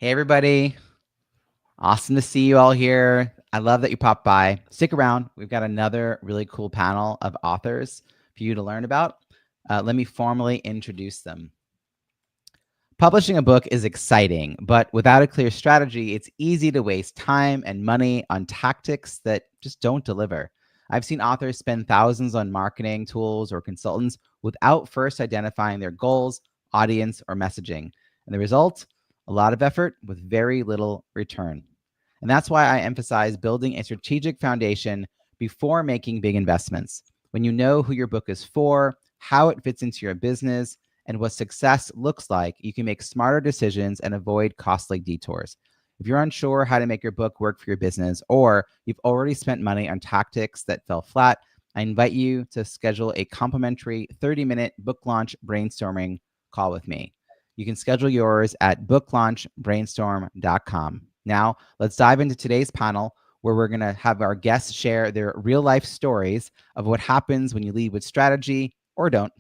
Hey, everybody. Awesome to see you all here. I love that you popped by. Stick around. We've got another really cool panel of authors for you to learn about. Let me formally introduce them. Publishing a book is exciting, but without a clear strategy, it's easy to waste time and money on tactics that just don't deliver. I've seen authors spend thousands on marketing tools or consultants without first identifying their goals, audience, or messaging. And the result? A lot of effort with very little return. And that's why I emphasize building a strategic foundation before making big investments. When you know who your book is for, how it fits into your business, and what success looks like, you can make smarter decisions and avoid costly detours. If you're unsure how to make your book work for your business, or you've already spent money on tactics that fell flat, I invite you to schedule a complimentary 30-minute book launch brainstorming call with me. You can schedule yours at booklaunchbrainstorm.com. Now, let's dive into today's panel, where we're going to have our guests share their real-life stories of what happens when you lead with strategy or don't.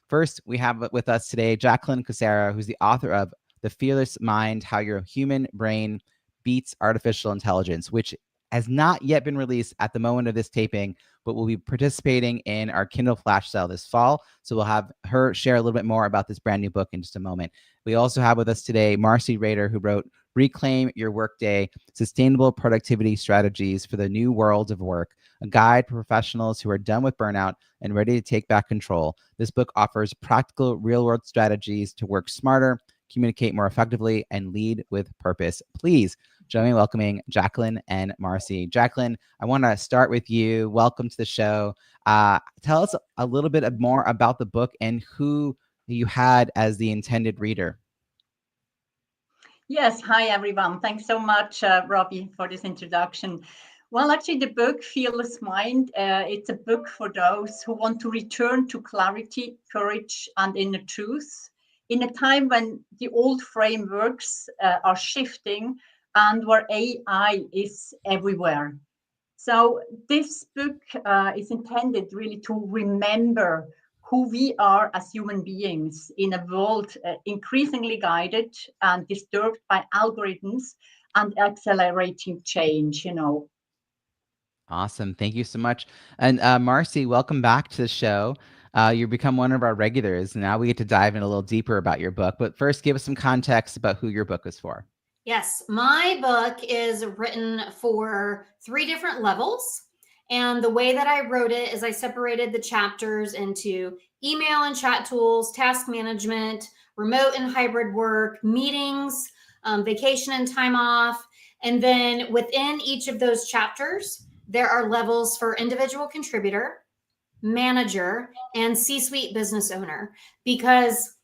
First, we have with us today Jacqueline Kucera, who's the author of The Fearless Mind, How Your Human Brain Beats Artificial Intelligence, which has not yet been released at the moment of this taping, but will be participating in our Kindle flash sale this fall. So we'll have her share a little bit more about this brand new book in just a moment. We also have with us today Marcey Rader, who wrote Reclaim Your Workday, Sustainable Productivity Strategies for the New World of Work, a guide for professionals who are done with burnout and ready to take back control. This book offers practical real-world strategies to work smarter, communicate more effectively, and lead with purpose. Please join me in welcoming Jacqueline and Marcey. Jacqueline, I want to start with you. Welcome to the show. Tell us a little bit more about the book and who you had as the intended reader. Yes, hi everyone. Thanks so much, Robbie, for this introduction. Well, actually, the book Fearless Mind, it's a book for those who want to return to clarity, courage, and inner truth in a time when the old frameworks are shifting and where AI is everywhere. So this book is intended really to remember who we are as human beings in a world increasingly guided and disturbed by algorithms and accelerating change, Awesome. Thank you so much. And Marcey, welcome back to the show. You've become one of our regulars. Now we get to dive in a little deeper about your book. But first, give us some context about who your book is for. Yes, my book is written for 3 different levels. And the way that I wrote it is I separated the chapters into email and chat tools, task management, remote and hybrid work, meetings, vacation and time off. And then within each of those chapters, there are levels for individual contributor, manager, and C-suite business owner, because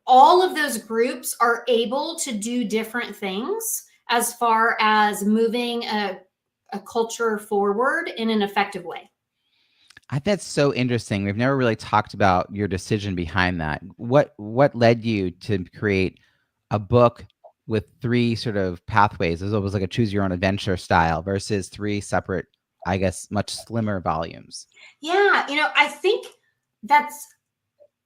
all of those groups are able to do different things as far as moving a culture forward in an effective way. I think that's so interesting. We've never really talked about your decision behind that. What led you to create a book with 3 sort of pathways? It was like a choose your own adventure style versus 3 separate, I guess, much slimmer volumes. Yeah, I think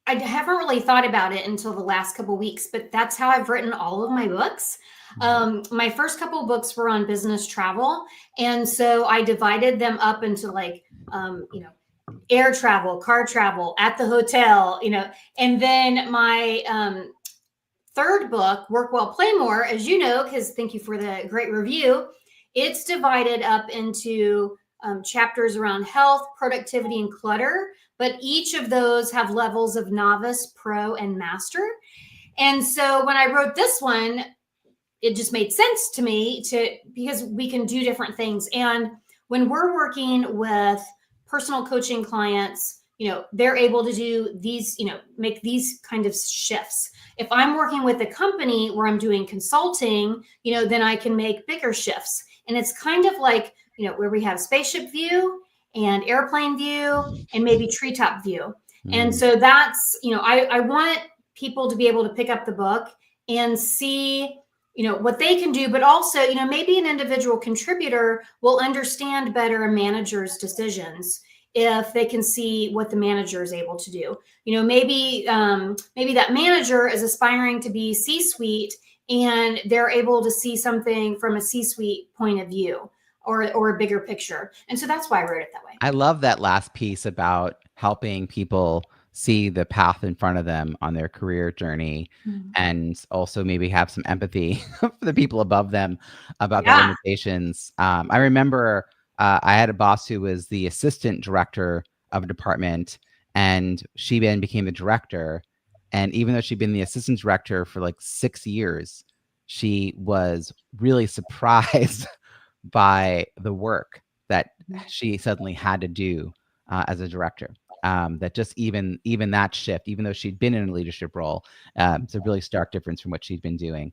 I haven't really thought about it until the last couple of weeks, but that's how I've written all of my books. My first couple of books were on business travel. And so I divided them up into air travel, car travel, at the hotel, and then my third book, Work Well, Play More, as you know, because thank you for the great review, it's divided up into chapters around health, productivity, and clutter. But each of those have levels of novice, pro, and master. And so when I wrote this one, it just made sense to me because we can do different things. And when we're working with personal coaching clients, they're able to do these, make these kind of shifts. If I'm working with a company where I'm doing consulting, then I can make bigger shifts. And it's kind of like, where we have spaceship view and airplane view and maybe treetop view. And so that's, I want people to be able to pick up the book and see, what they can do, but also, maybe an individual contributor will understand better a manager's decisions if they can see what the manager is able to do. Maybe that manager is aspiring to be C-suite and they're able to see something from a C-suite point of view or a bigger picture. And so that's why I wrote it that way. I love that last piece about helping people see the path in front of them on their career journey, and also maybe have some empathy for the people above them about their limitations. I remember I had a boss who was the assistant director of a department, and she then became the director. And even though she'd been the assistant director for like 6 years, she was really surprised by the work that she suddenly had to do as a director. That just even that shift, even though she'd been in a leadership role, it's a really stark difference from what she'd been doing.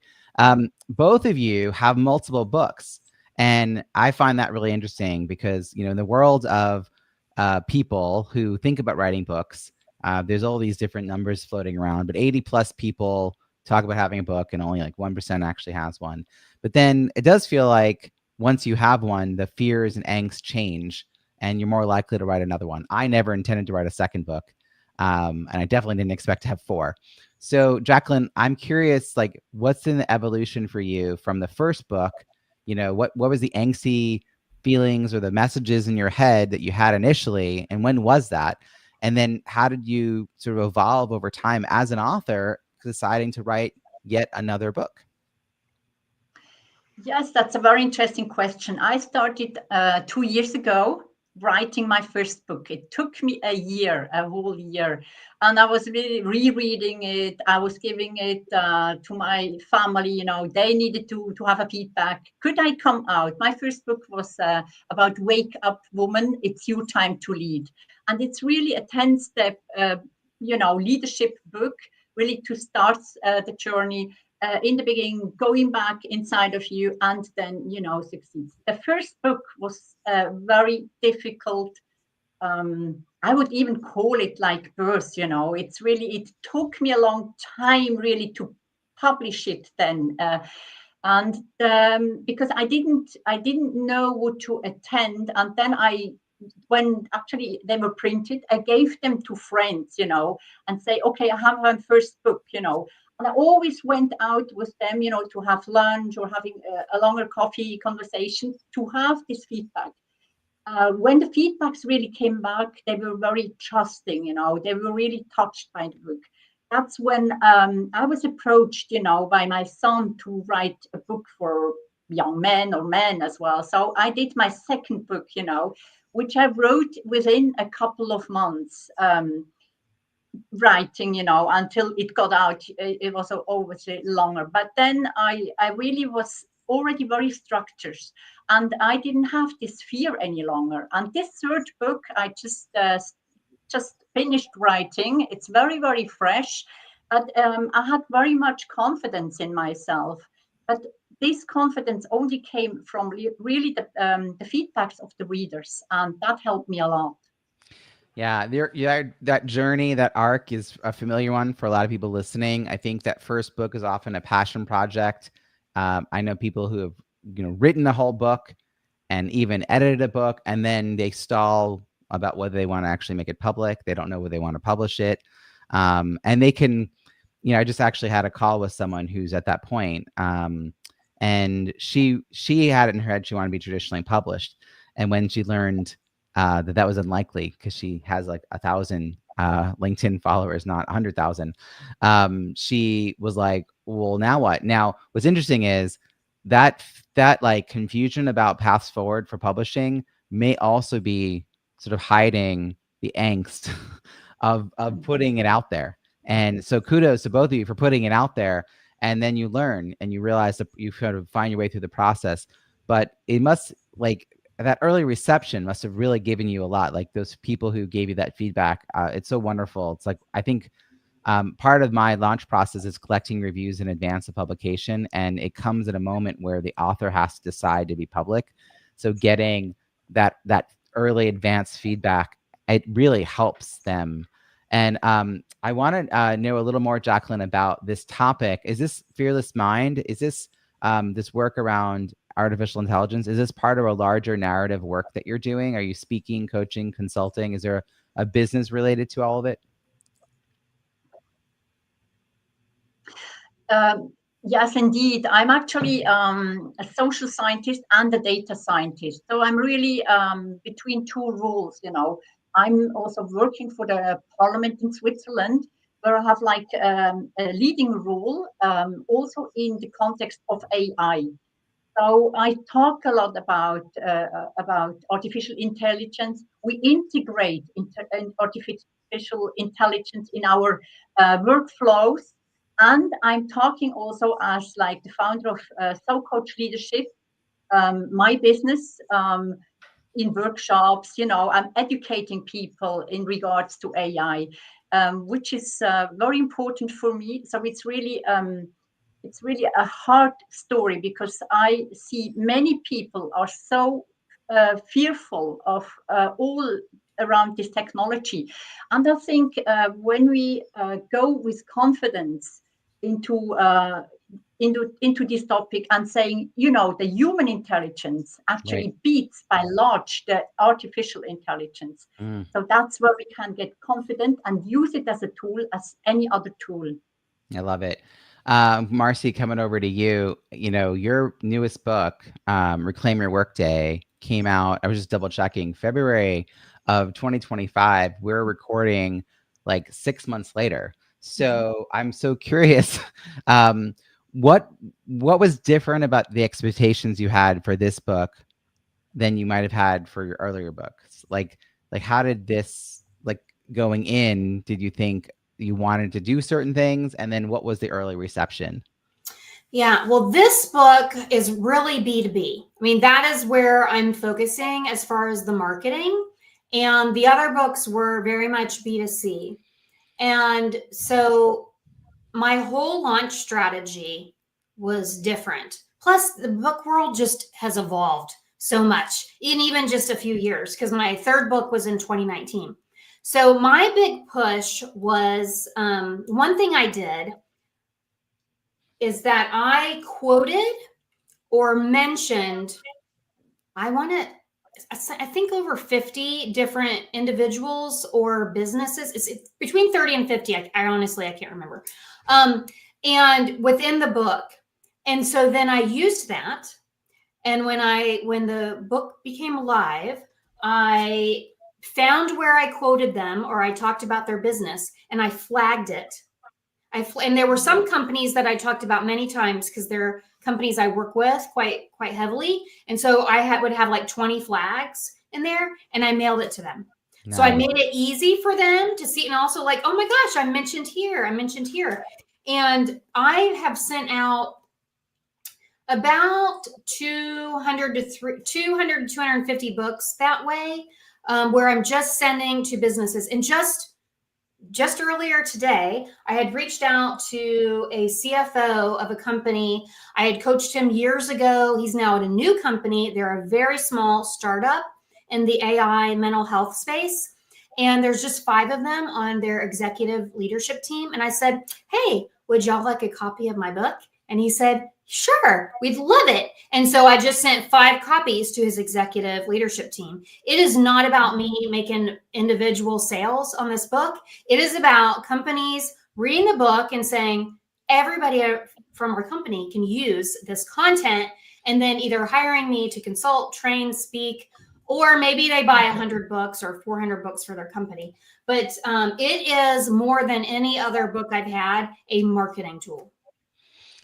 Both of you have multiple books, and I find that really interesting because, you know, in the world of people who think about writing books, there's all these different numbers floating around, but 80 plus people talk about having a book, and only like 1% actually has one. But then it does feel like once you have one, the fears and angst change, and you're more likely to write another one. I never intended to write a second book, and I definitely didn't expect to have 4. So, Jacqueline, I'm curious, like, what's in the evolution for you from the first book? You know, what was the angsty feelings or the messages in your head that you had initially, and when was that? And then how did you sort of evolve over time as an author, deciding to write yet another book? Yes, that's a very interesting question. I started 2 years ago writing my first book. It took me a year, a whole year. And I was really rereading it. I was giving it to my family. You know, they needed to have a feedback. Could I come out? My first book was about Wake Up Woman, It's Your Time to Lead. And it's really a 10-step, leadership book, really to start the journey. In the beginning, going back inside of you, and then, succeed. The first book was very difficult. I would even call it like birth, it took me a long time really to publish it then. And because I didn't know what to attend. And then when actually they were printed, I gave them to friends, and say, okay, I have my first book, and I always went out with them, to have lunch or having a longer coffee conversation to have this feedback. When the feedbacks really came back, they were very trusting, they were really touched by the book. That's when I was approached, by my son to write a book for young men or men as well. So I did my second book, which I wrote within a couple of months. Writing, until it got out. It was obviously longer, but then I really was already very structured, and I didn't have this fear any longer. And this third book, I just finished writing. It's very, very fresh, but I had very much confidence in myself. But this confidence only came from really the feedbacks of the readers, and that helped me a lot. Yeah, that journey, that arc is a familiar one for a lot of people listening. I think that first book is often a passion project. I know people who have, written a whole book and even edited a book, and then they stall about whether they want to actually make it public. They don't know whether they want to publish it. And they can, I just actually had a call with someone who's at that point. And she had it in her head she wanted to be traditionally published. And when she learned that was unlikely, because she has like 1,000 LinkedIn followers, not 100,000, she was like, well, now what? Now, what's interesting is that like confusion about paths forward for publishing may also be sort of hiding the angst of putting it out there. And so kudos to both of you for putting it out there. And then you learn and you realize that you kind of find your way through the process. But it must, like, that early reception must have really given you a lot. Like those people who gave you that feedback. It's so wonderful. It's like, I think part of my launch process is collecting reviews in advance of publication. And it comes at a moment where the author has to decide to be public. So getting that early advanced feedback, it really helps them. And I want to know a little more, Jacqueline, about this topic. Is this Fearless Mind? Is this this work around artificial intelligence? Is this part of a larger narrative work that you're doing? Are you speaking, coaching, consulting? Is there a business related to all of it? Yes, indeed. I'm actually a social scientist and a data scientist. So I'm really between two roles, you know. I'm also working for the parliament in Switzerland, where I have like a leading role, also in the context of AI. So I talk a lot about artificial intelligence. We integrate artificial intelligence in our workflows, and I'm talking also as like the founder of So Coach Leadership, my business. In workshops, you know, I'm educating people in regards to AI, which is very important for me. So it's really a hard story because I see many people are so fearful of all around this technology, and I think when we go with confidence into into this topic and saying, you know, the human intelligence actually Right. beats by large the artificial intelligence. Mm. So that's where we can get confident and use it as a tool as any other tool. I love it. Marcey, coming over to you, you know, your newest book, Reclaim Your Workday, came out, I was just double checking, February of 2025. We're recording like 6 months later. So I'm so curious, what was different about the expectations you had for this book than you might have had for your earlier books? Like how did this, like, going in, did you think you wanted to do certain things, and then what was the early reception? Yeah, well, this book is really B2B. I mean, that is where I'm focusing as far as the marketing. And the other books were very much B2C. And so my whole launch strategy was different. Plus, the book world just has evolved so much in even just a few years, because my third book was in 2019. So my big push was one thing I did is that I quoted or mentioned, I think over 50 different individuals or businesses. It's between 30 and 50. I honestly, I can't remember. And within the book. And so then I used that. And when the book became alive, I found where I quoted them or I talked about their business and I flagged it. And there were some companies that I talked about many times because they're companies I work with quite heavily. And so I would have like 20 flags in there and I mailed it to them. Nice. So I made it easy for them to see. And also like, oh my gosh, I mentioned here. And I have sent out about 200 to 250 books that way, where I'm just sending to businesses. And just earlier today, I had reached out to a CFO of a company. I had coached him years ago. He's now at a new company. They're a very small startup in the AI mental health space. And there's just 5 of them on their executive leadership team. And I said, hey, would y'all like a copy of my book? And he said, sure, we'd love it. And so I just sent 5 copies to his executive leadership team. It is not about me making individual sales on this book. It is about companies reading the book and saying, everybody from our company can use this content, and then either hiring me to consult, train, speak, or maybe they buy 100 books or 400 books for their company. But it is more than any other book I've had, a marketing tool.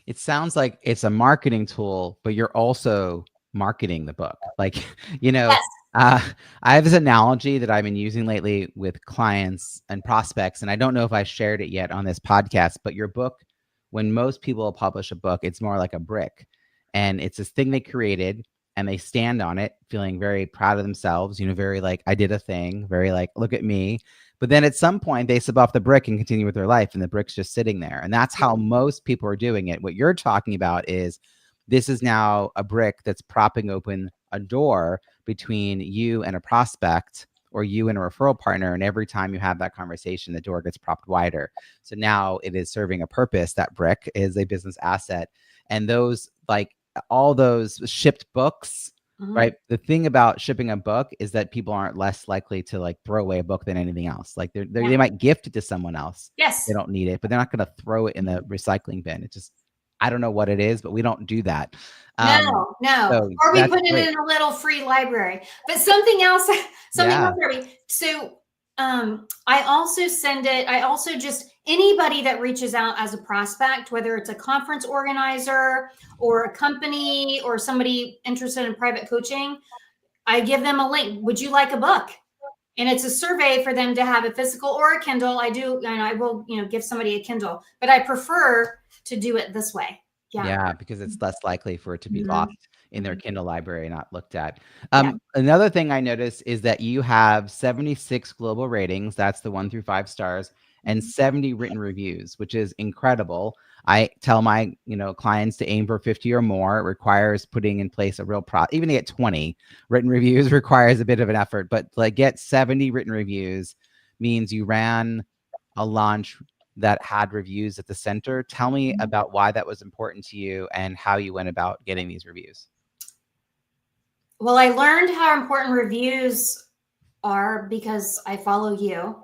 It sounds like it's a marketing tool, but you're also marketing the book. Like, you know, Yes. I have this analogy that I've been using lately with clients and prospects, and I don't know if I shared it yet on this podcast, but your book, when most people publish a book, it's more like a brick. And it's this thing they created and they stand on it feeling very proud of themselves, you know, very like, I did a thing, very like, look at me. But then at some point they slip off the brick and continue with their life, and the brick's just sitting there. And that's how most people are doing it. What you're talking about is this is now a brick that's propping open a door between you and a prospect, or you and a referral partner. And every time you have that conversation, the door gets propped wider. So now it is serving a purpose. That brick is a business asset. And those, like all those shipped books, right? The thing about shipping a book is that people aren't less likely to like throw away a book than anything else. Like they might gift it to someone else. Yes. They don't need it, but they're not going to throw it in the recycling bin. It just I don't know what it is, but we don't do that. No. So Or we that's put it great. in a little free library. But something else, Yeah. Robbie. So I also send it, I also just, anybody that reaches out as a prospect, whether it's a conference organizer or a company or somebody interested in private coaching, I give them a link. Would you like a book? And it's a survey for them to have a physical or a Kindle. I will, give somebody a Kindle, but I prefer to do it this way. Yeah, because it's less likely for it to be lost in their Kindle library, not looked at. Another thing I noticed is that you have 76 global ratings. That's the 1 through 5 stars, and 70 written reviews, which is incredible. I tell my clients to aim for 50 or more. It requires putting in place a real even to get 20 written reviews requires a bit of an effort, but like get 70 written reviews means you ran a launch that had reviews at the center. Tell me about why that was important to you and how you went about getting these reviews. Well, I learned how important reviews are because I follow you.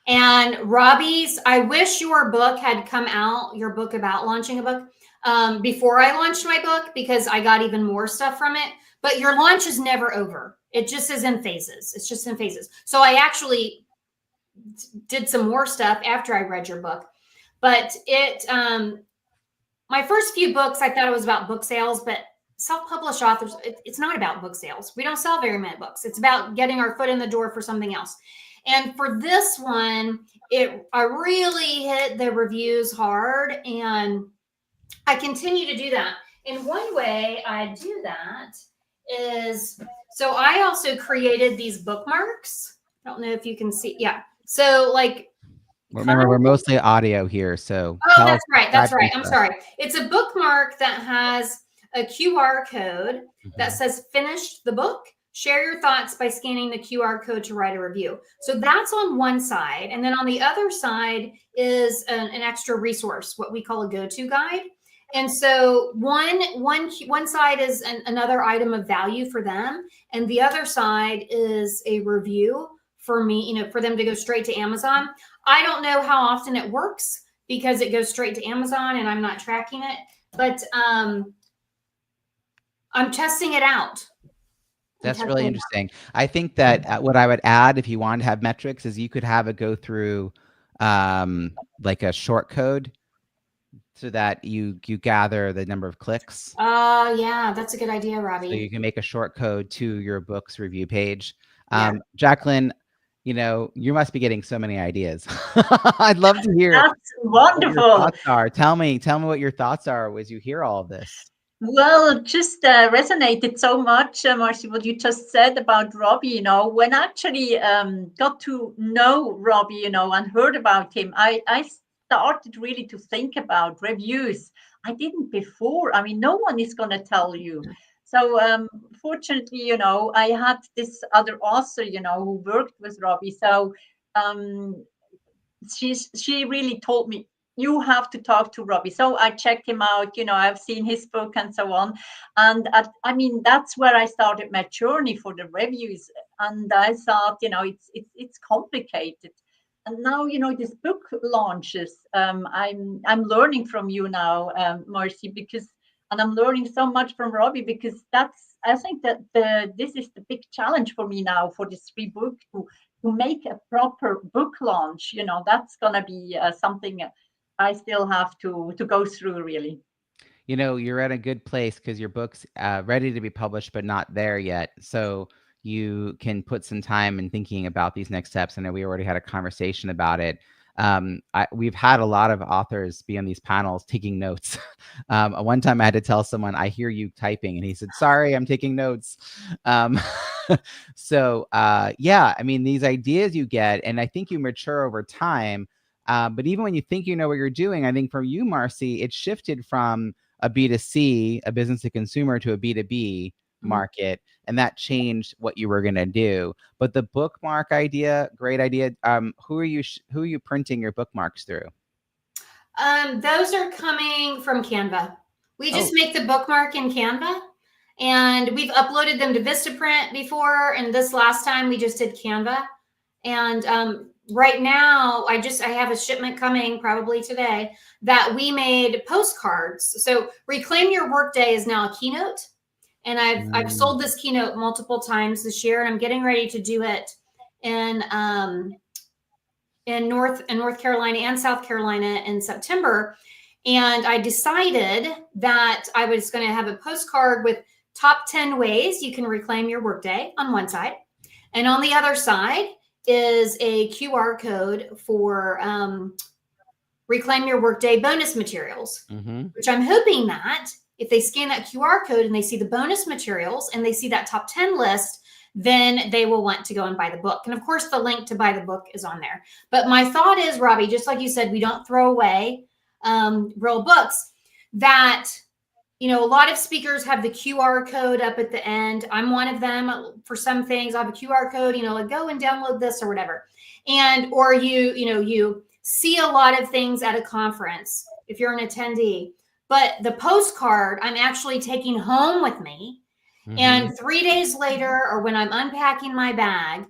And Robbie's, I wish your book had come out, your book about launching a book, before I launched my book, because I got even more stuff from it. But your launch is never over. It just is in phases. It's just in phases. So I actually did some more stuff after I read your book. But my first few books, I thought it was about book sales, but self-published authors, it's not about book sales. We don't sell very many books. It's about getting our foot in the door for something else. And for this one, I really hit the reviews hard, and I continue to do that. And one way I do that is, so I also created these bookmarks. I don't know if you can see. Yeah. So like, remember, we're mostly audio here, so that's right. That's right. I'm sorry. It's a bookmark that has a QR code that says "Finished the book. Share your thoughts by scanning the QR code to write a review." So that's on one side, and then on the other side is an extra resource, what we call a go-to guide. And so one side is another item of value for them, and the other side is a review for me, for them to go straight to Amazon. I don't know how often it works because it goes straight to Amazon and I'm not tracking it, but I'm testing it out. That's really interesting. I think that what I would add, if you wanted to have metrics, is you could have it go through like a short code, so that you gather the number of clicks. Yeah, that's a good idea, Robbie. So you can make a short code to your book's review page. Jacqueline, you must be getting so many ideas. I'd love to hear. That's wonderful. What your thoughts are. Tell me what your thoughts are as you hear all of this. Well, it just resonated so much, Marcey, what you just said about Robbie. When I actually got to know Robbie, and heard about him, I started really to think about reviews. I didn't before. I mean, no one is going to tell you. So fortunately, I had this other author, who worked with Robbie. So she really told me, you have to talk to Robbie. So I checked him out, I've seen his book and so on. And I mean, that's where I started my journey for the reviews. And I thought, it's complicated. And now, this book launches. I'm learning from you now, Marcey, and I'm learning so much from Robbie, because I think that this is the big challenge for me now for this free book, to make a proper book launch. That's gonna be something I still have to go through, really. You're at a good place because your book's ready to be published, but not there yet. So you can put some time in thinking about these next steps. I know we already had a conversation about it. We've had a lot of authors be on these panels taking notes. One time I had to tell someone, I hear you typing, and he said, sorry, I'm taking notes. So yeah, I mean, these ideas you get, and I think you mature over time. But even when you think you know what you're doing, I think for you, Marcey, it shifted from a B2C, a business to consumer, to a B2B market, and that changed what you were going to do. But the bookmark idea, great idea. Who are you printing your bookmarks through? Those are coming from Canva. We just make the bookmark in Canva, and we've uploaded them to Vistaprint before, and this last time we just did Canva. And right now, I have a shipment coming probably today that we made postcards. So Reclaim Your Workday is now a keynote. And I've sold this keynote multiple times this year, and I'm getting ready to do it in North Carolina and South Carolina in September. And I decided that I was going to have a postcard with top 10 ways you can reclaim your workday on one side. And on the other side is a QR code for Reclaim Your Workday bonus materials, which I'm hoping that if they scan that QR code and they see the bonus materials and they see that top 10 list, then they will want to go and buy the book. And of course, the link to buy the book is on there. But my thought is, Robbie, just like you said, we don't throw away real books. That, you know, a lot of speakers have the QR code up at the end. I'm one of them. For some things, I have a QR code, you know, like go and download this or whatever. And, or you see a lot of things at a conference if you're an attendee. But the postcard I'm actually taking home with me. And 3 days later, or when I'm unpacking my bag,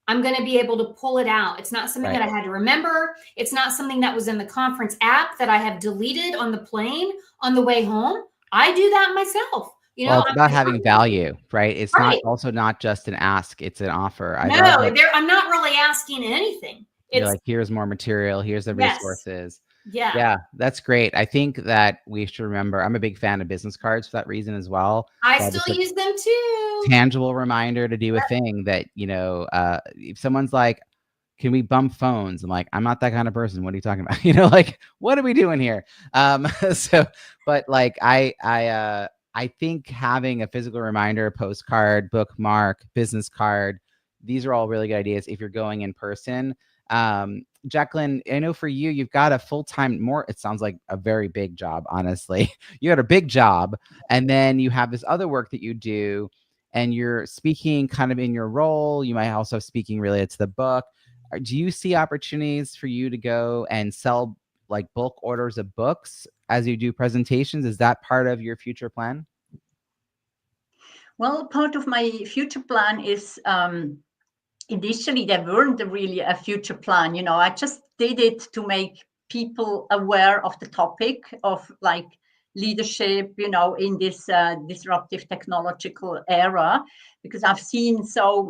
I'm going to be able to pull it out. It's not something that I had to remember. It's not something that was in the conference app that I have deleted on the plane on the way home. I do that myself. You know, it's about having value, right? It's not just an ask, it's an offer. I'm not really asking anything. You're like, here's more material, here's the resources. Yeah, that's great. I think that we should remember, I'm a big fan of business cards for that reason as well. I still use them too. Tangible reminder to do a thing that, you know, if someone's like, can we bump phones? I'm like, I'm not that kind of person. What are you talking about? You know, like, what are we doing here? But like, I think having a physical reminder, postcard, bookmark, business card, these are all really good ideas if you're going in person. Jacqueline, I know for you, you've got a full-time, it sounds like a very big job, honestly. You got a big job, and then you have this other work that you do, and you're speaking kind of in your role. You might also have speaking related to the book. Do you see opportunities for you to go and sell like bulk orders of books as you do presentations? Is that part of your future plan? Well, part of my future plan is initially there weren't really a future plan. You know, I just did it to make people aware of the topic of like leadership, you know, in this disruptive technological era, because I've seen so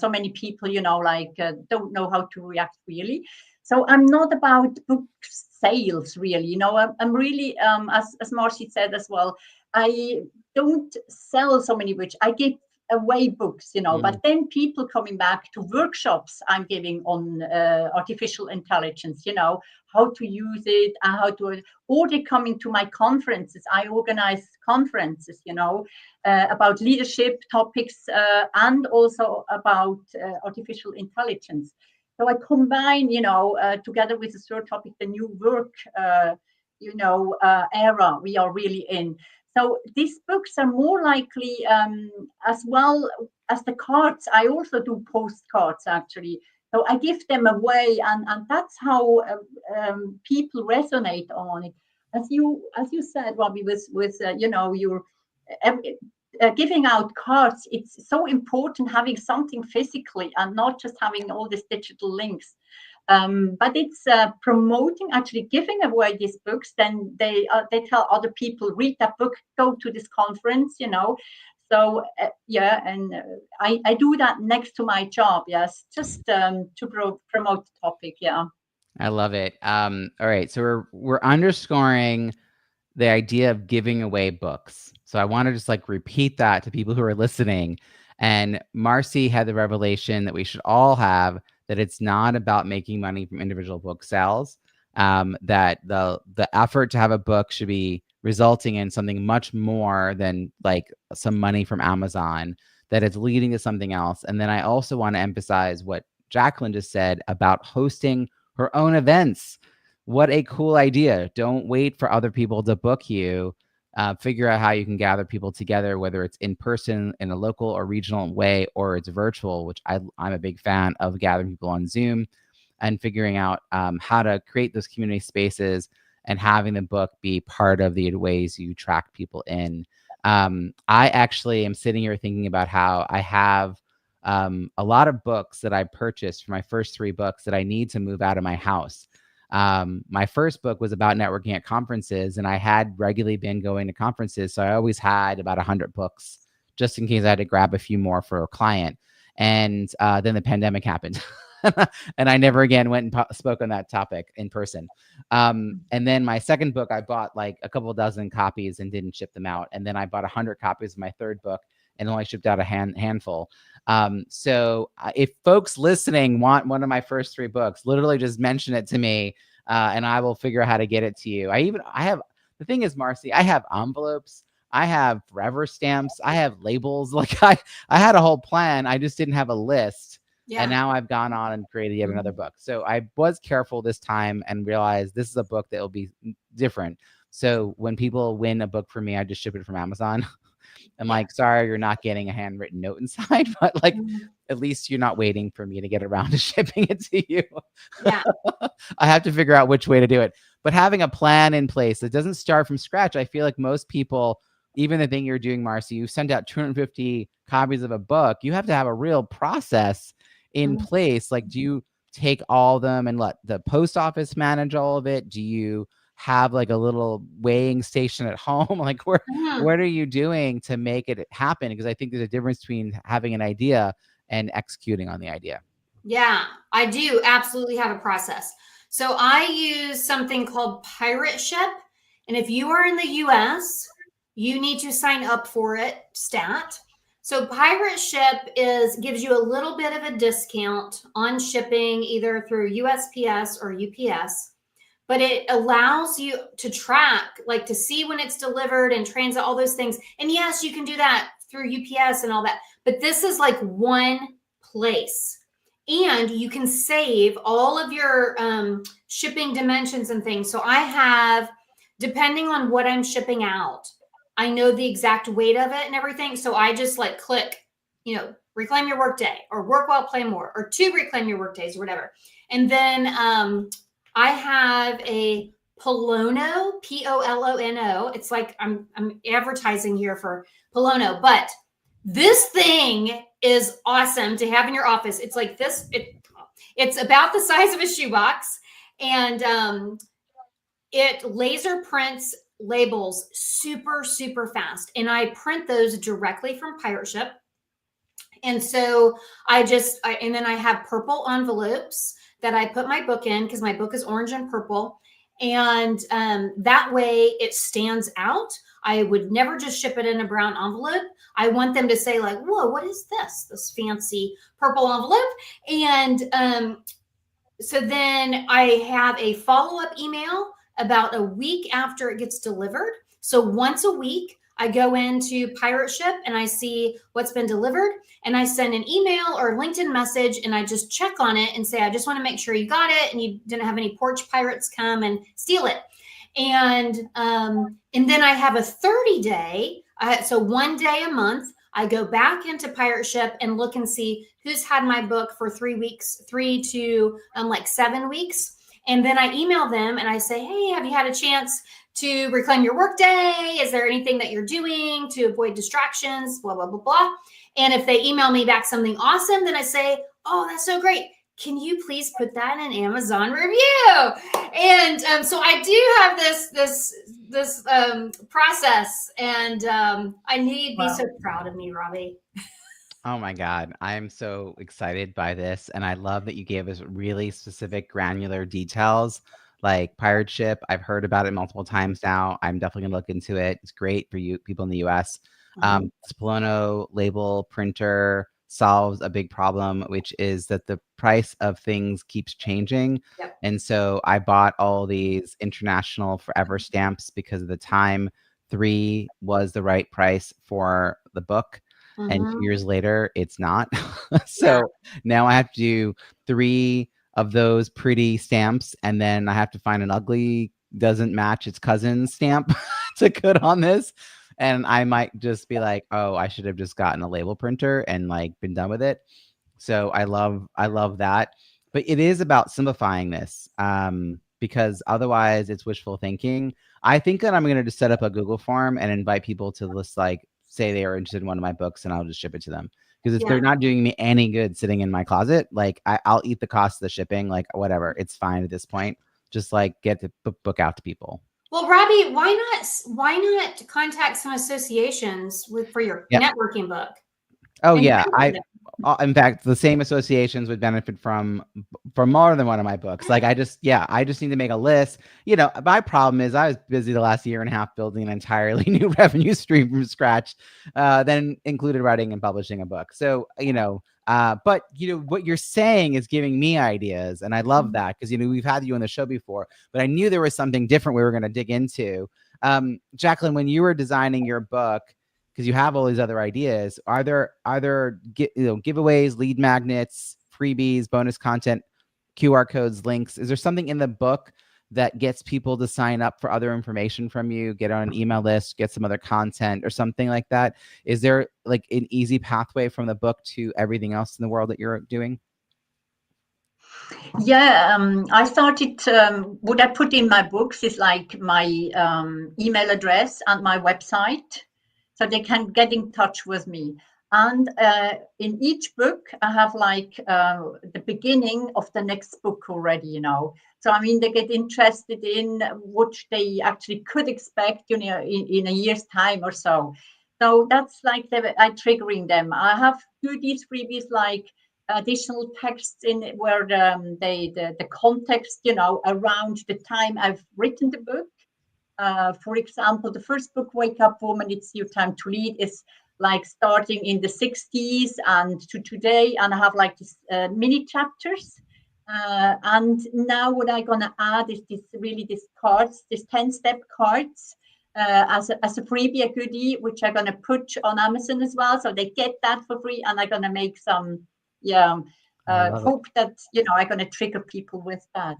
many people, you know, like don't know how to react really. So I'm not about book sales really, you know, I'm really, as Marcey said as well, I don't sell so many books. I give away books, you know, but then people coming back to workshops I'm giving on artificial intelligence, you know, how to use it, or they coming to my conferences. I organize conferences, you know, about leadership topics and also about artificial intelligence. So I combine, you know, together with the third topic, the new work, era we are really in. So these books are more likely, as well as the cards. I also do postcards actually. So I give them away, and that's how people resonate on it. As you said, Robbie, with you know, your giving out cards. It's so important having something physically and not just having all these digital links. But it's promoting, actually giving away these books. Then they tell other people, read that book, go to this conference, you know. So I do that next to my job. Yes, just to promote the topic. Yeah, I love it. All right, so we're underscoring the idea of giving away books. So I want to just like repeat that to people who are listening. And Marcey had the revelation that we should all have, that it's not about making money from individual book sales, that the effort to have a book should be resulting in something much more than like some money from Amazon, that it's leading to something else. And then I also want to emphasize what Jacqueline just said about hosting her own events. What a cool idea. Don't wait for other people to book you. Figure out how you can gather people together, whether it's in person in a local or regional way, or it's virtual, which I'm a big fan of, gathering people on Zoom and figuring out how to create those community spaces and having the book be part of the ways you attract people in. I actually am sitting here thinking about how I have a lot of books that I purchased for my first 3 books that I need to move out of my house. My first book was about networking at conferences, and I had regularly been going to conferences. So I always had about 100 books just in case I had to grab a few more for a client. And then the pandemic happened. And I never again went and spoke on that topic in person. And then my second book, I bought like a couple dozen copies and didn't ship them out. And then I bought 100 copies of my third book and only shipped out a handful. So if folks listening want one of my first 3 books, literally just mention it to me, and I will figure out how to get it to you. I have, the thing is, Marcey, I have envelopes, I have forever stamps, I have labels. Like I had a whole plan. I just didn't have a list. Yeah. And now I've gone on and created yet another book. So I was careful this time and realized this is a book that will be different. So when people win a book from me, I just ship it from Amazon. I'm like, sorry, you're not getting a handwritten note inside, but like, at least you're not waiting for me to get around to shipping it to you. Yeah. I have to figure out which way to do it. But having a plan in place that doesn't start from scratch, I feel like most people, even the thing you're doing, Marcey, you sent out 250 copies of a book. You have to have a real process in place. Like, do you take all of them and let the post office manage all of it? Do you have like a little weighing station at home? Like, what are you doing to make it happen? Because I think there's a difference between having an idea and executing on the idea. Yeah, I do absolutely have a process. So I use something called Pirate Ship. And if you are in the US, you need to sign up for it stat. So Pirate Ship gives you a little bit of a discount on shipping either through USPS or UPS, but it allows you to track, like to see when it's delivered and transit, all those things. And yes, you can do that through UPS and all that, but this is like one place. And you can save all of your shipping dimensions and things. So I have, depending on what I'm shipping out, I know the exact weight of it and everything. So I just like click, reclaim your workday or work well, play more, or to reclaim your workdays or whatever. And then I have a Polono, Polono. It's like I'm advertising here for Polono, but this thing is awesome to have in your office. It's like this. It's about the size of a shoebox, and it laser prints labels super, super fast. And I print those directly from Pirate Ship. And so and then I have purple envelopes that I put my book in because my book is orange and purple. And that way it stands out. I would never just ship it in a brown envelope. I want them to say like, whoa, what is this fancy purple envelope? And so then I have a follow-up email about a week after it gets delivered. So once a week, I go into Pirate Ship and I see what's been delivered, and I send an email or LinkedIn message and I just check on it and say, I just want to make sure you got it and you didn't have any porch pirates come and steal it. And then I have a 30-day, so 1 day a month, I go back into Pirate Ship and look and see who's had my book for 3 weeks, 3 to like 7 weeks. And then I email them and I say, hey, have you had a chance to reclaim your workday? Is there anything that you're doing to avoid distractions? Blah, blah, blah, blah. And if they email me back something awesome, then I say, oh, that's so great. Can you please put that in an Amazon review? And so I do have this process, and I need to be so proud of me, Robbie. Oh my God. I'm so excited by this. And I love that you gave us really specific granular details like Pirate Ship. I've heard about it multiple times now. I'm definitely going to look into it. It's great for you people in the US. Polono label printer solves a big problem, which is that the price of things keeps changing. Yep. And so I bought all these international forever stamps because at the time 3 was the right price for the book. And 2 years later, it's not. So now I have to do 3 of those pretty stamps. And then I have to find an ugly, doesn't match its cousin stamp to put on this. And I might just be like, oh, I should have just gotten a label printer and like been done with it. So I love that. But it is about simplifying this because otherwise it's wishful thinking. I think that I'm going to just set up a Google form and invite people to list like, say they are interested in one of my books and I'll just ship it to them because if they're not doing me any good sitting in my closet, like I'll eat the cost of the shipping, like whatever, it's fine at this point. Just like get the book out to people. Well, Robbie, why not contact some associations for your networking book? Oh yeah, in fact, the same associations would benefit from more than one of my books. Like I just need to make a list. You know, my problem is I was busy the last year and a half building an entirely new revenue stream from scratch, then included writing and publishing a book. So, you know, but you know, what you're saying is giving me ideas, and I love that, because you know, we've had you on the show before, but I knew there was something different we were going to dig into. Jacqueline, when you were designing your book, because you have all these other ideas, are there giveaways, lead magnets, freebies, bonus content, QR codes, links? Is there something in the book that gets people to sign up for other information from you, get on an email list, get some other content or something like that? Is there like an easy pathway from the book to everything else in the world that you're doing? Yeah, I started, what I put in my books is like my email address and my website, so they can get in touch with me. And in each book, I have like the beginning of the next book already, you know. So, I mean, they get interested in what they actually could expect, you know, in a year's time or so. So that's like I triggering them. I have goodies, freebies, like additional texts in it where the context, you know, around the time I've written the book. For example, the first book, Wake Up Woman, It's Your Time to Lead, is like starting in the 60s and to today, and I have like this mini chapters. And now what I'm gonna add is these cards, these 10-step cards, as a freebie, a goodie, which I'm gonna put on Amazon as well, so they get that for free, and I'm gonna make some hope that, you know, I'm gonna trigger people with that.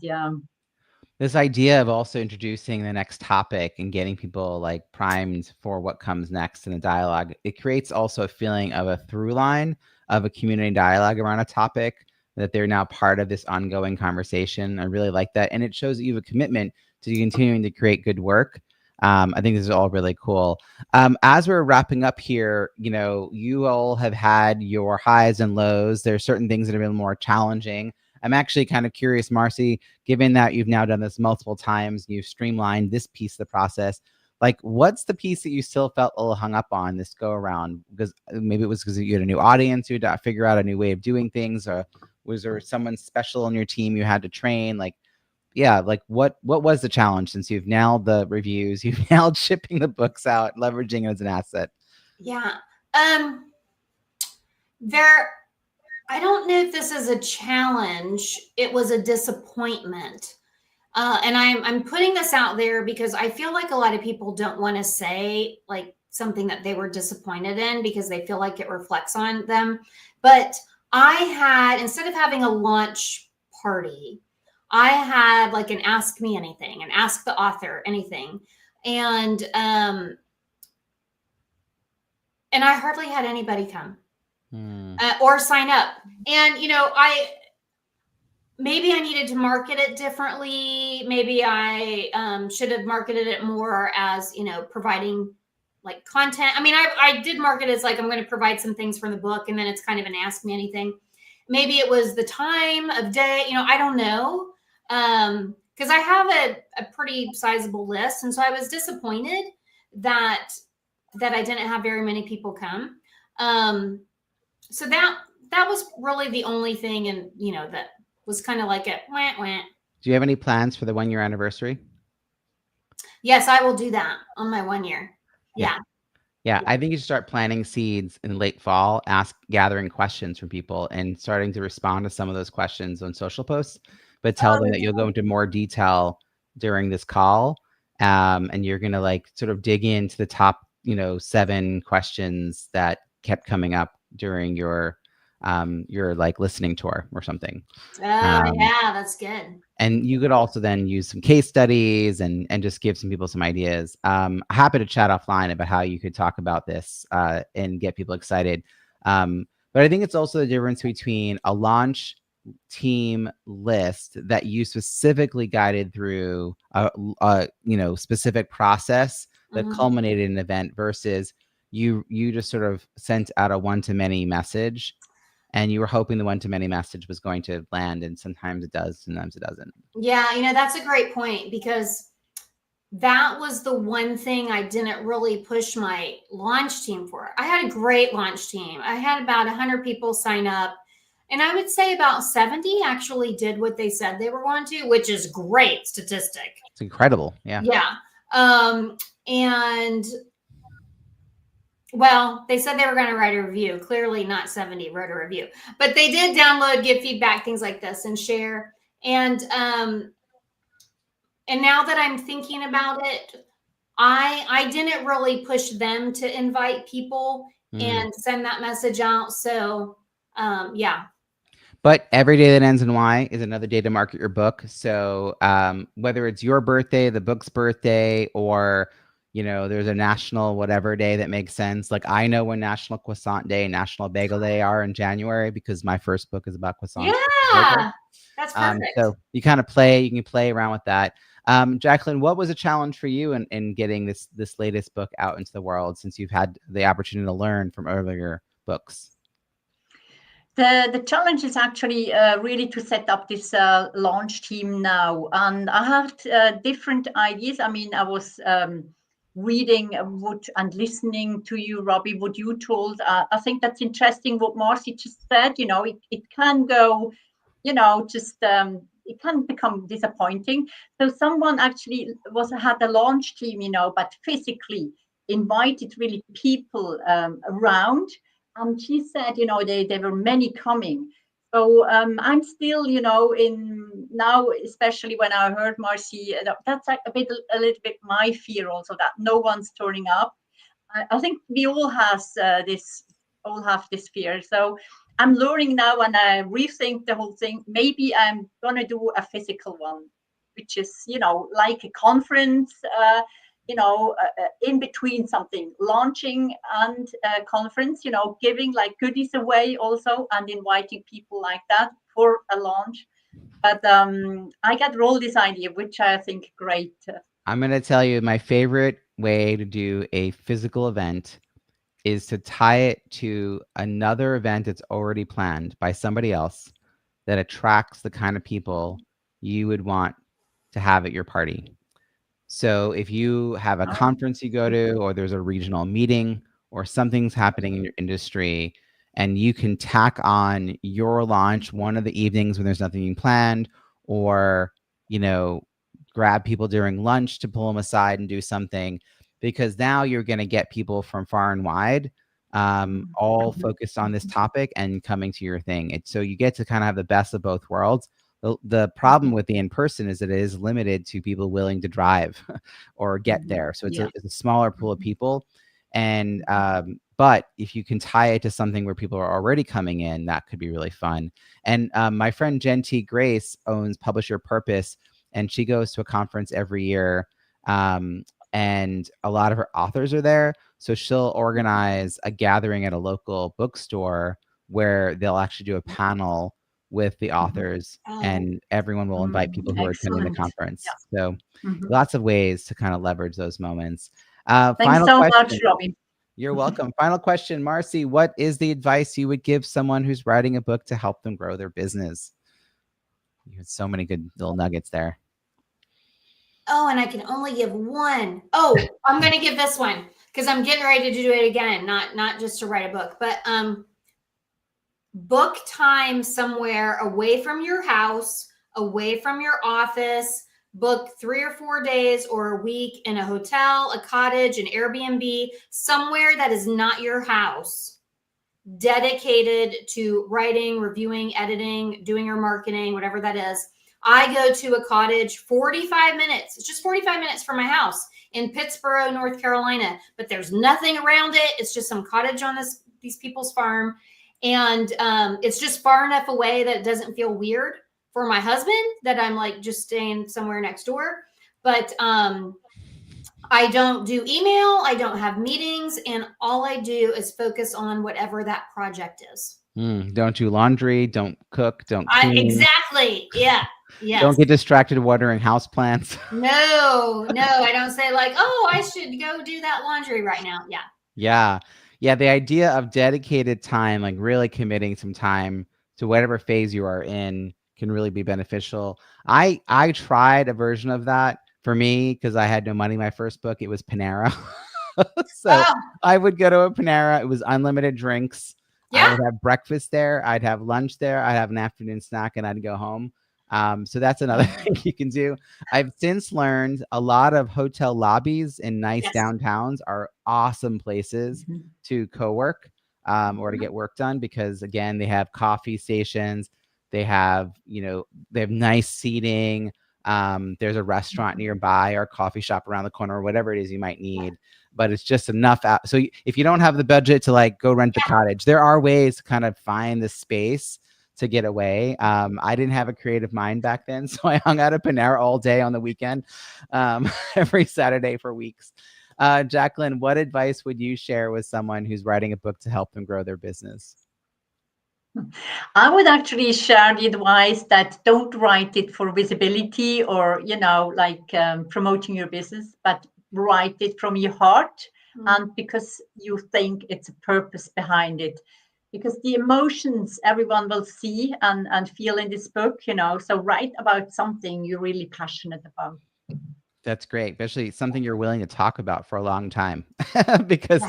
This idea of also introducing the next topic and getting people like primed for what comes next in the dialogue, it creates also a feeling of a through line of a community dialogue around a topic, that they're now part of this ongoing conversation. I really like that. And it shows that you have a commitment to continuing to create good work. I think this is all really cool. As we're wrapping up here, you know, you all have had your highs and lows. There are certain things that have been more challenging. I'm actually kind of curious, Marcey, given that you've now done this multiple times, you've streamlined this piece of the process, like what's the piece that you still felt a little hung up on this go around? Because maybe it was because you had a new audience, you had to figure out a new way of doing things, or was there someone special on your team you had to train? Like, yeah, like what was the challenge, since you've nailed the reviews, you've nailed shipping the books out, leveraging it as an asset? Yeah. I don't know if this is a challenge. It was a disappointment. And I'm putting this out there because I feel like a lot of people don't want to say like something that they were disappointed in because they feel like it reflects on them. But I had, instead of having a launch party, I had like an ask me anything and ask the author anything. And I hardly had anybody come. Or sign up. And, you know, maybe I needed to market it differently. Maybe I should have marketed it more as, you know, providing like content. I mean, I did market it as like, I'm going to provide some things from the book, and then it's kind of an ask me anything. Maybe it was the time of day, you know, I don't know. Because I have a pretty sizable list. And so I was disappointed that I didn't have very many people come. So that was really the only thing, and you know, that was kind of like a wah, wah. Do you have any plans for the 1 year anniversary? Yes, I will do that on my 1 year. Yeah. I think you should start planting seeds in late fall, gathering questions from people and starting to respond to some of those questions on social posts, but tell them that you'll go into more detail during this call. And you're going to like sort of dig into the top, you know, 7 questions that kept coming up during your like listening tour or something. Yeah, that's good. And you could also then use some case studies and just give some people some ideas. Happy to chat offline about how you could talk about this and get people excited. But I think it's also the difference between a launch team list that you specifically guided through a you know, specific process that culminated in an event versus you just sort of sent out a one-to-many message, and you were hoping the one-to-many message was going to land, and sometimes it does, sometimes it doesn't. Yeah, that's a great point, because that was the one thing I didn't really push my launch team for. I had a great launch team. I had about 100 people sign up, and I would say about 70 actually did what they said they were going to, which is great statistic. It's incredible. Yeah. Yeah. And well, they said they were going to write a review. Clearly not 70 wrote a review, but they did download, give feedback, things like this, and share. And now that I'm thinking about it, I didn't really push them to invite people and send that message out. So yeah. But every day that ends in Y is another day to market your book. So whether it's your birthday, the book's birthday, or there's a national whatever day that makes sense. Like I know when National Croissant Day and National Bagel Day are in January, because my first book is about croissants. Yeah, that's perfect. So you can play around with that. Jacqueline, what was a challenge for you in getting this latest book out into the world, since you've had the opportunity to learn from earlier books? The challenge is actually really to set up this launch team now. And I have different ideas. I mean, I was reading and listening to you, Robbie, what you told. I think that's interesting what Marcey just said. It can go, just it can become disappointing. So someone actually had a launch team, but physically invited really people around. And she said, there were many coming. So I'm still, in now, especially when I heard Marcey, that's a little bit my fear also, that no one's turning up. I think we all have this fear. So I'm learning now, and I rethink the whole thing. Maybe I'm gonna do a physical one, which is, like a conference. In between something, launching and conference, giving like goodies away also, and inviting people like that for a launch. But I got rolled this idea, which I think great. I'm going to tell you my favorite way to do a physical event is to tie it to another event that's already planned by somebody else that attracts the kind of people you would want to have at your party. So if you have a conference you go to, or there's a regional meeting, or something's happening in your industry, and you can tack on your launch one of the evenings when there's nothing planned, or grab people during lunch to pull them aside and do something, because now you're going to get people from far and wide, all focused on this topic and coming to your thing. So you get to kind of have the best of both worlds. The problem with the in-person is that it is limited to people willing to drive or get there. So it's a smaller pool of people. And but if you can tie it to something where people are already coming in, that could be really fun. And my friend Jen T. Grace owns Publish Your Purpose, and she goes to a conference every year. And a lot of her authors are there. So she'll organize a gathering at a local bookstore where they'll actually do a panel with the authors, and everyone will invite people who are attending the conference. So lots of ways to kind of leverage those moments. Thanks so much, Robbie. You're welcome. Final question, Marcey, what is the advice you would give someone who's writing a book to help them grow their business? You had so many good little nuggets there. Oh, and I can only give one. Oh, I'm going to give this one because I'm getting ready to do it again, not just to write a book, but book time somewhere away from your house, away from your office. Book 3 or 4 days or a week in a hotel, a cottage, an Airbnb, somewhere that is not your house, dedicated to writing, reviewing, editing, doing your marketing, whatever that is. I go to a cottage 45 minutes. It's just 45 minutes from my house in Pittsburgh, North Carolina, but there's nothing around it. It's just some cottage on these people's farm. And it's just far enough away that it doesn't feel weird for my husband that I'm like just staying somewhere next door. But I don't do email. I don't have meetings. And all I do is focus on whatever that project is. Don't do laundry. Don't cook. Don't clean. Exactly. Yeah. Yes. Don't get distracted watering houseplants. No, I don't say like, oh, I should go do that laundry right now. Yeah. Yeah. Yeah. The idea of dedicated time, like really committing some time to whatever phase you are in, can really be beneficial. I tried a version of that for me because I had no money. My first book, it was Panera. So Oh, I would go to a Panera. It was unlimited drinks. I yeah. would have breakfast there. I'd have lunch there. I'd have an afternoon snack, and I'd go home. So that's another thing you can do. I've since learned a lot of hotel lobbies in nice Yes. downtowns are awesome places Mhm. to co-work or to get work done because, again, they have coffee stations. They have, they have nice seating. There's a restaurant nearby or a coffee shop around the corner or whatever it is you might need. But it's just enough out. So if you don't have the budget to like go rent the cottage, there are ways to kind of find the space to get away. I didn't have a creative mind back then, so I hung out at Panera all day on the weekend, every Saturday for weeks. Jacqueline, what advice would you share with someone who's writing a book to help them grow their business? I would actually share the advice that don't write it for visibility or, like promoting your business, but write it from your heart and because you think it's a purpose behind it. Because the emotions everyone will see and feel in this book, so write about something you're really passionate about. That's great, especially something you're willing to talk about for a long time because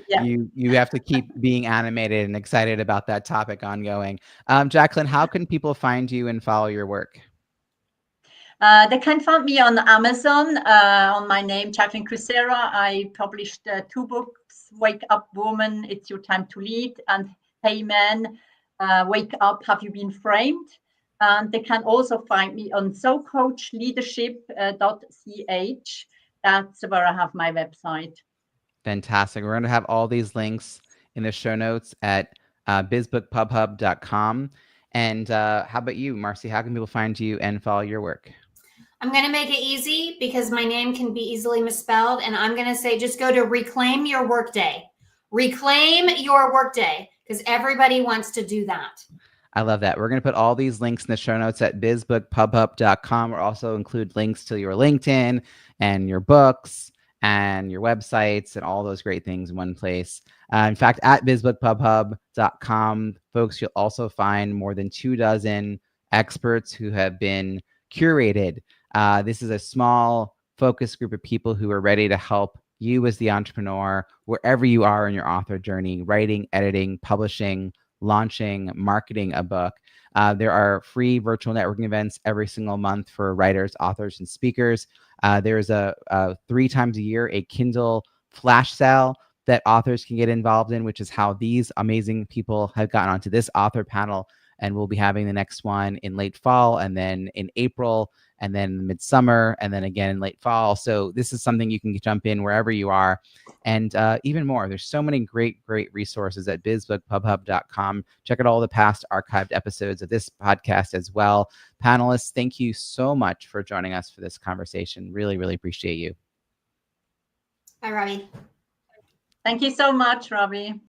Yeah. you have to keep being animated and excited about that topic ongoing. Jacqueline, how can people find you and follow your work? They can find me on Amazon on my name, Jacqueline Kucera. I published 2 books, Wake Up Woman, It's Your Time to Lead, and Hey Man, Wake Up, Have You Been Framed? And they can also find me on socoachleadership.ch. That's where I have my website. Fantastic. We're going to have all these links in the show notes at bizbookpubhub.com. And how about you, Marcey? How can people find you and follow your work? I'm going to make it easy because my name can be easily misspelled. And I'm going to say just go to Reclaim Your Workday. Reclaim Your Workday because everybody wants to do that. I love that. We're going to put all these links in the show notes at bizbookpubhub.com. We'll also include links to your LinkedIn and your books and your websites and all those great things in one place. In fact, at bizbookpubhub.com, folks, you'll also find more than 24 experts who have been curated. This is a small focus group of people who are ready to help you as the entrepreneur, wherever you are in your author journey, writing, editing, publishing, launching, marketing a book. There are free virtual networking events every single month for writers, authors, and speakers. There's a 3 times a year, a Kindle flash sale that authors can get involved in, which is how these amazing people have gotten onto this author panel. And we'll be having the next one in late fall and then in April and then midsummer and then again in late fall. So this is something you can jump in wherever you are. And even more, there's so many great resources at bizbookpubhub.com. Check out all the past archived episodes of this podcast as well. Panelists, thank you so much for joining us for this conversation. Really, really appreciate you. Bye, Robbie. Thank you so much, Robbie.